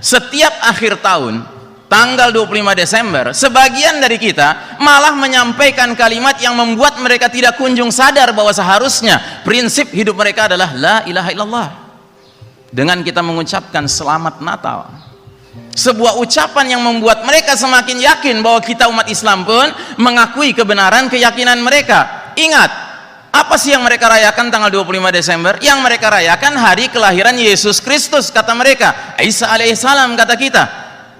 Setiap akhir tahun tanggal 25 Desember sebagian dari kita malah menyampaikan kalimat yang membuat mereka tidak kunjung sadar bahwa seharusnya prinsip hidup mereka adalah la ilaha illallah. Dengan kita mengucapkan selamat Natal, sebuah ucapan yang membuat mereka semakin yakin bahwa kita umat Islam pun mengakui kebenaran keyakinan mereka. Ingat, apa sih yang mereka rayakan tanggal 25 Desember? Yang mereka rayakan hari kelahiran Yesus Kristus, kata mereka. Isa alaihissalam, kata kita.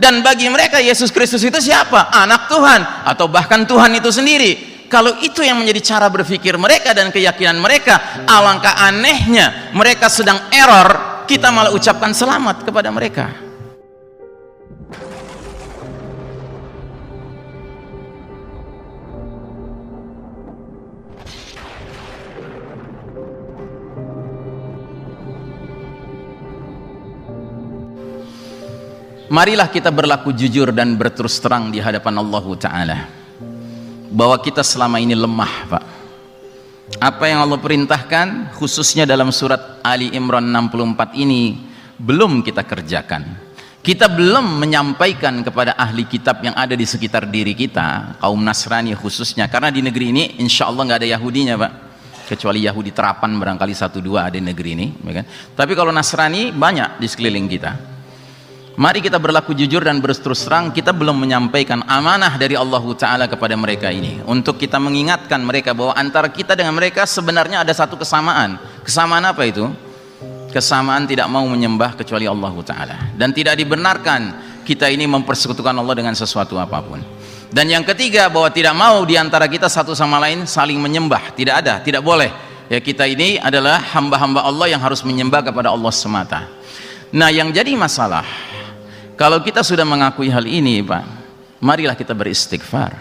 Dan bagi mereka Yesus Kristus itu siapa? Anak Tuhan, atau bahkan Tuhan itu sendiri. Kalau itu yang menjadi cara berpikir mereka dan keyakinan mereka, alangkah anehnya mereka sedang error, kita malah ucapkan selamat kepada mereka. Marilah kita berlaku jujur dan berterus terang di hadapan Allah Ta'ala bahwa kita selama ini lemah, Pak. Apa yang Allah perintahkan khususnya dalam surat Ali Imran 64 ini belum kita kerjakan. Kita belum menyampaikan kepada ahli kitab yang ada di sekitar diri kita, kaum Nasrani khususnya, karena di negeri ini insya Allah nggak ada Yahudinya, Pak, kecuali Yahudi terapan barangkali 1-2 ada di negeri ini, ya kan? Tapi kalau Nasrani banyak di sekeliling kita. Mari kita berlaku jujur dan berterus terang, kita belum menyampaikan amanah dari Allah Ta'ala kepada mereka ini, untuk kita mengingatkan mereka bahwa antara kita dengan mereka sebenarnya ada satu kesamaan. Kesamaan apa itu? Kesamaan tidak mau menyembah kecuali Allah Ta'ala, dan tidak dibenarkan kita ini mempersekutukan Allah dengan sesuatu apapun. Dan yang ketiga, bahwa tidak mau diantara kita satu sama lain saling menyembah. Tidak ada, tidak boleh. Ya, kita ini adalah hamba-hamba Allah yang harus menyembah kepada Allah semata. Nah, yang jadi masalah, kalau kita sudah mengakui hal ini, Pak, marilah kita beristighfar.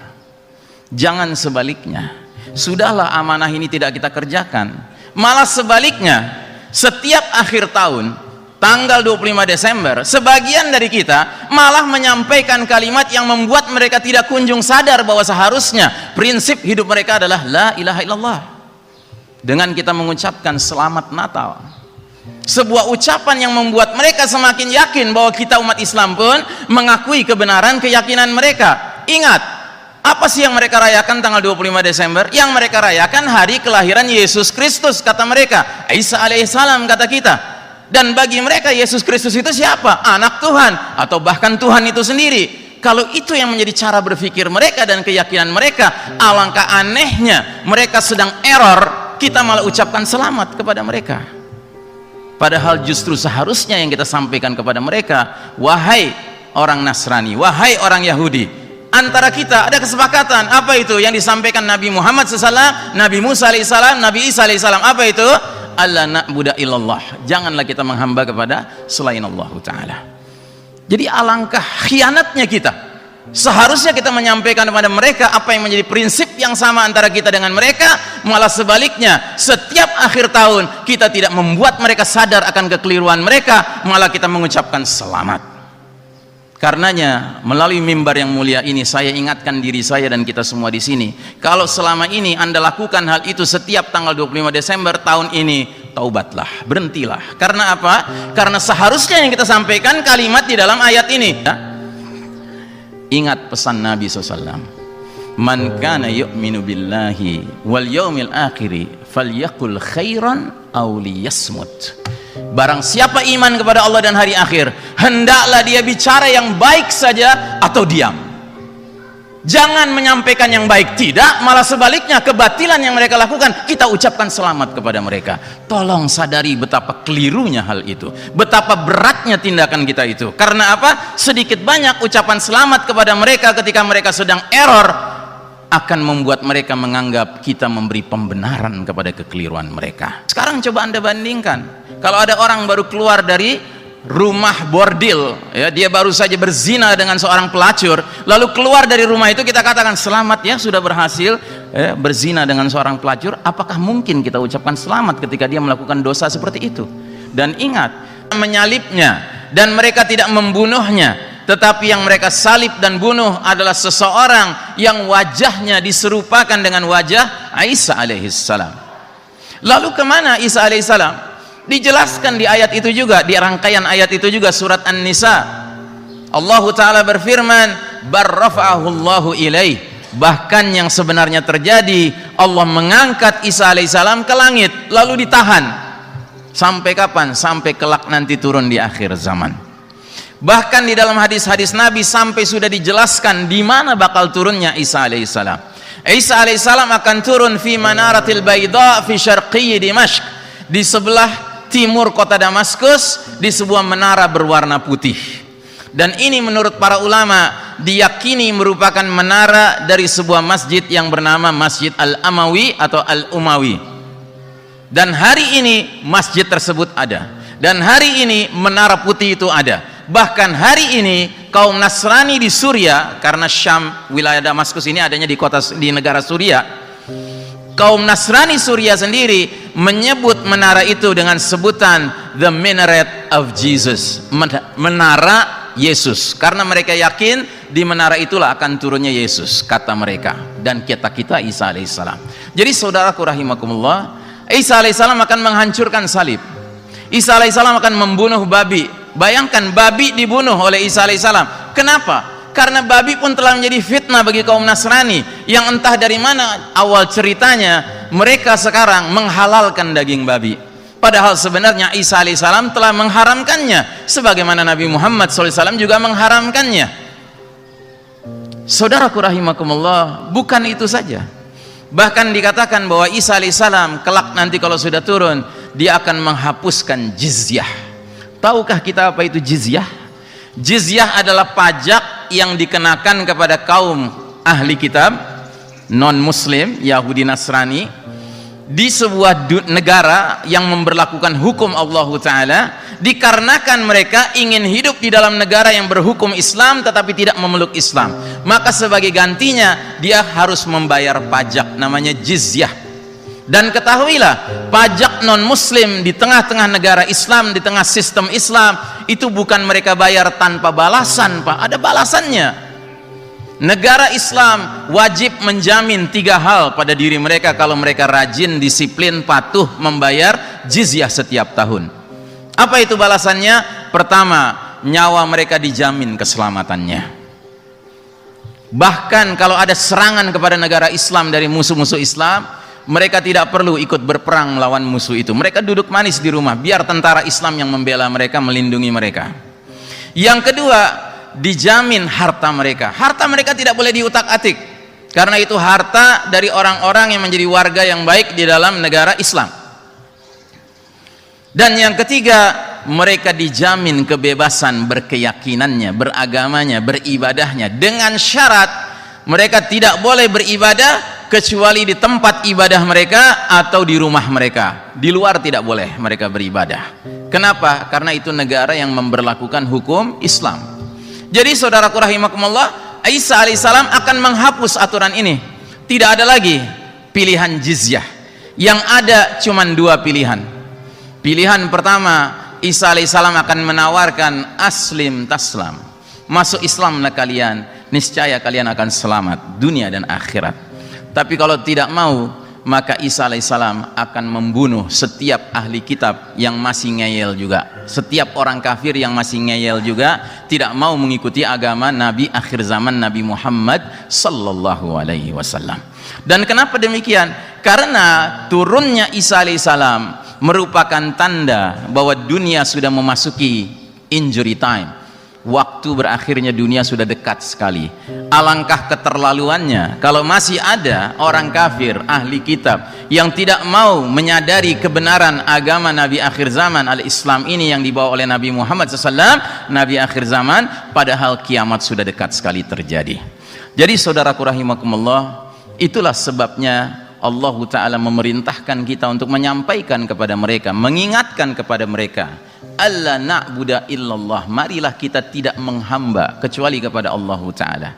Jangan sebaliknya, sudahlah amanah ini tidak kita kerjakan, malah sebaliknya, setiap akhir tahun tanggal 25 Desember sebagian dari kita malah menyampaikan kalimat yang membuat mereka tidak kunjung sadar bahwa seharusnya prinsip hidup mereka adalah la ilaha illallah. Dengan kita mengucapkan selamat Natal, sebuah ucapan yang membuat mereka semakin yakin bahwa kita umat Islam pun mengakui kebenaran keyakinan mereka. Ingat, apa sih yang mereka rayakan tanggal 25 Desember? Yang mereka rayakan hari kelahiran Yesus Kristus, kata mereka. Isa alaihissalam, kata kita. Dan bagi mereka Yesus Kristus itu siapa? Anak Tuhan, atau bahkan Tuhan itu sendiri. Kalau itu yang menjadi cara berpikir mereka dan keyakinan mereka, alangkah anehnya mereka sedang error, kita malah ucapkan selamat kepada mereka. Padahal justru seharusnya yang kita sampaikan kepada mereka, wahai orang Nasrani, wahai orang Yahudi, antara kita ada kesepakatan. Apa itu yang disampaikan Nabi Muhammad SAW, Nabi Musa alaihissalam, Nabi Isa alaihissalam? Apa itu? Alla na'budu illallah, janganlah kita menghamba kepada selain Allah Ta'ala. Jadi alangkah khianatnya kita. Seharusnya kita menyampaikan kepada mereka apa yang menjadi prinsip yang sama antara kita dengan mereka, malah sebaliknya, setiap akhir tahun kita tidak membuat mereka sadar akan kekeliruan mereka, malah kita mengucapkan selamat. Karenanya melalui mimbar yang mulia ini saya ingatkan diri saya dan kita semua di sini, kalau selama ini Anda lakukan hal itu setiap tanggal 25 Desember tahun ini, taubatlah, berhentilah. Karena apa? Karena seharusnya yang kita sampaikan kalimat di dalam ayat ini. Ingat pesan Nabi SAW, man kana yu'minu billahi wal yaumil akhiri falyaqul khairan aw liyasmut. Barang siapa iman kepada Allah dan hari akhir, hendaklah dia bicara yang baik saja atau diam. Jangan menyampaikan yang baik, tidak, malah sebaliknya, kebatilan yang mereka lakukan kita ucapkan selamat kepada mereka. Tolong sadari betapa kelirunya hal itu, betapa beratnya tindakan kita itu. Karena apa? Sedikit banyak ucapan selamat kepada mereka ketika mereka sedang error akan membuat mereka menganggap kita memberi pembenaran kepada kekeliruan mereka. Sekarang coba Anda bandingkan, kalau ada orang baru keluar dari rumah bordil, ya, dia baru saja berzina dengan seorang pelacur, lalu keluar dari rumah itu kita katakan selamat ya, sudah berhasil berzina dengan seorang pelacur. Apakah mungkin kita ucapkan selamat ketika dia melakukan dosa seperti itu? Dan ingat, menyalibnya dan mereka tidak membunuhnya, tetapi yang mereka salib dan bunuh adalah seseorang yang wajahnya diserupakan dengan wajah Isa alaihissalam. Lalu kemana Isa alaihissalam? Dijelaskan di ayat itu juga, di rangkaian ayat itu juga, surat An-Nisa Allah Ta'ala berfirman, barrafa'ahu Allahu ilaih, bahkan yang sebenarnya terjadi, Allah mengangkat Isa alaihissalam ke langit lalu ditahan. Sampai kapan? Sampai kelak nanti turun di akhir zaman. Bahkan di dalam hadis-hadis Nabi sampai sudah dijelaskan di mana bakal turunnya Isa alaihissalam. Isa alaihissalam akan turun fi manaratil baida fi syarqi Dimashq, di sebelah timur kota Damaskus, di sebuah menara berwarna putih. Dan ini menurut para ulama diyakini merupakan menara dari sebuah masjid yang bernama Masjid Al-Amawi atau Al-Umawi. Dan hari ini masjid tersebut ada, dan hari ini menara putih itu ada. Bahkan hari ini kaum Nasrani di Suriah, karena Syam, wilayah Damaskus ini adanya di negara Suriah, kaum Nasrani Suriah sendiri menyebut menara itu dengan sebutan the minaret of Jesus, menara Yesus, karena mereka yakin di menara itulah akan turunnya Yesus, kata mereka, dan kita Isa alaihissalam. Jadi saudaraku rahimakumullah, Isa alaihissalam akan menghancurkan salib. Isa alaihissalam akan membunuh babi. Bayangkan babi dibunuh oleh Isa alaihissalam. Kenapa? Karena babi pun telah menjadi fitnah bagi kaum Nasrani, yang entah dari mana awal ceritanya mereka sekarang menghalalkan daging babi, padahal sebenarnya Isa alaihissalam telah mengharamkannya, sebagaimana Nabi Muhammad SAW juga mengharamkannya. Saudaraku rahimakumullah, bukan itu saja, bahkan dikatakan bahwa Isa alaihissalam kelak nanti kalau sudah turun, dia akan menghapuskan jizyah. Tahukah kita apa itu jizyah? Jizyah adalah pajak yang dikenakan kepada kaum ahli kitab non muslim, Yahudi Nasrani, di sebuah negara yang memberlakukan hukum Allah Ta'ala, dikarenakan mereka ingin hidup di dalam negara yang berhukum Islam tetapi tidak memeluk Islam, maka sebagai gantinya dia harus membayar pajak, namanya jizyah. Dan ketahuilah, pajak non muslim di tengah-tengah negara Islam, di tengah sistem Islam, itu bukan mereka bayar tanpa balasan, Pak, ada balasannya. Negara Islam wajib menjamin 3 hal pada diri mereka kalau mereka rajin, disiplin, patuh membayar jizyah setiap tahun. Apa itu balasannya? Pertama, nyawa mereka dijamin keselamatannya. Bahkan kalau ada serangan kepada negara Islam dari musuh-musuh Islam, mereka tidak perlu ikut berperang melawan musuh itu. Mereka duduk manis di rumah, biar tentara Islam yang membela mereka, melindungi mereka. Yang kedua, dijamin harta mereka. Harta mereka tidak boleh diutak-atik, karena itu harta dari orang-orang yang menjadi warga yang baik di dalam negara Islam. Dan yang ketiga, mereka dijamin kebebasan berkeyakinannya, beragamanya, beribadahnya, dengan syarat mereka tidak boleh beribadah kecuali di tempat ibadah mereka atau di rumah mereka. Di luar tidak boleh mereka beribadah. Kenapa? Karena itu negara yang memberlakukan hukum Islam. Jadi saudaraku rahimakumullah, Isa alaihissalam akan menghapus aturan ini. Tidak ada lagi pilihan jizyah. Yang ada cuma 2 pilihan. Pilihan pertama, Isa alaihissalam akan menawarkan aslim taslam, masuk Islamlah kalian, niscaya kalian akan selamat dunia dan akhirat. Tapi kalau tidak mau, maka Isa alaihissalam akan membunuh setiap ahli kitab yang masih ngeyel juga, setiap orang kafir yang masih ngeyel juga, tidak mau mengikuti agama Nabi akhir zaman, Nabi Muhammad sallallahu alaihi wasallam. Dan kenapa demikian? Karena turunnya Isa alaihissalam merupakan tanda bahwa dunia sudah memasuki injury time. Waktu berakhirnya dunia sudah dekat sekali. Alangkah keterlaluannya kalau masih ada orang kafir, ahli kitab, yang tidak mau menyadari kebenaran agama Nabi akhir zaman, al-Islam ini yang dibawa oleh Nabi Muhammad SAW, Nabi akhir zaman, padahal kiamat sudah dekat sekali terjadi. Jadi saudaraku rahimakumullah, itulah sebabnya Allah Ta'ala memerintahkan kita untuk menyampaikan kepada mereka, mengingatkan kepada mereka, alla na'budu illallah, marilah kita tidak menghamba kecuali kepada Allah Ta'ala,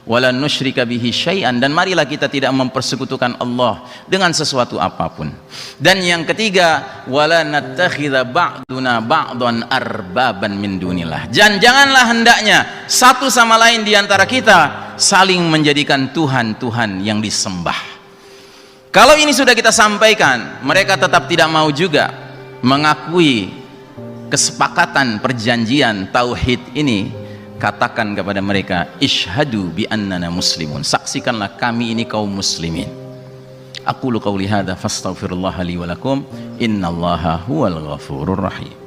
wala nusyrika bihi syai'an, dan marilah kita tidak mempersekutukan Allah dengan sesuatu apapun. Dan yang ketiga, wala nattakhidha ba'duna ba'dan arbaban min dunillah, janganlah hendaknya satu sama lain di antara kita saling menjadikan Tuhan-Tuhan yang disembah. Kalau ini sudah kita sampaikan, mereka tetap tidak mau juga mengakui kesepakatan perjanjian tauhid ini. katakan kepada mereka, ishhadu bi annana muslimun, saksikanlah kami ini kaum muslimin. Aqulu qawli hadza fastaghfirullah li wa lakum, innallaha huwal ghafurur rahim.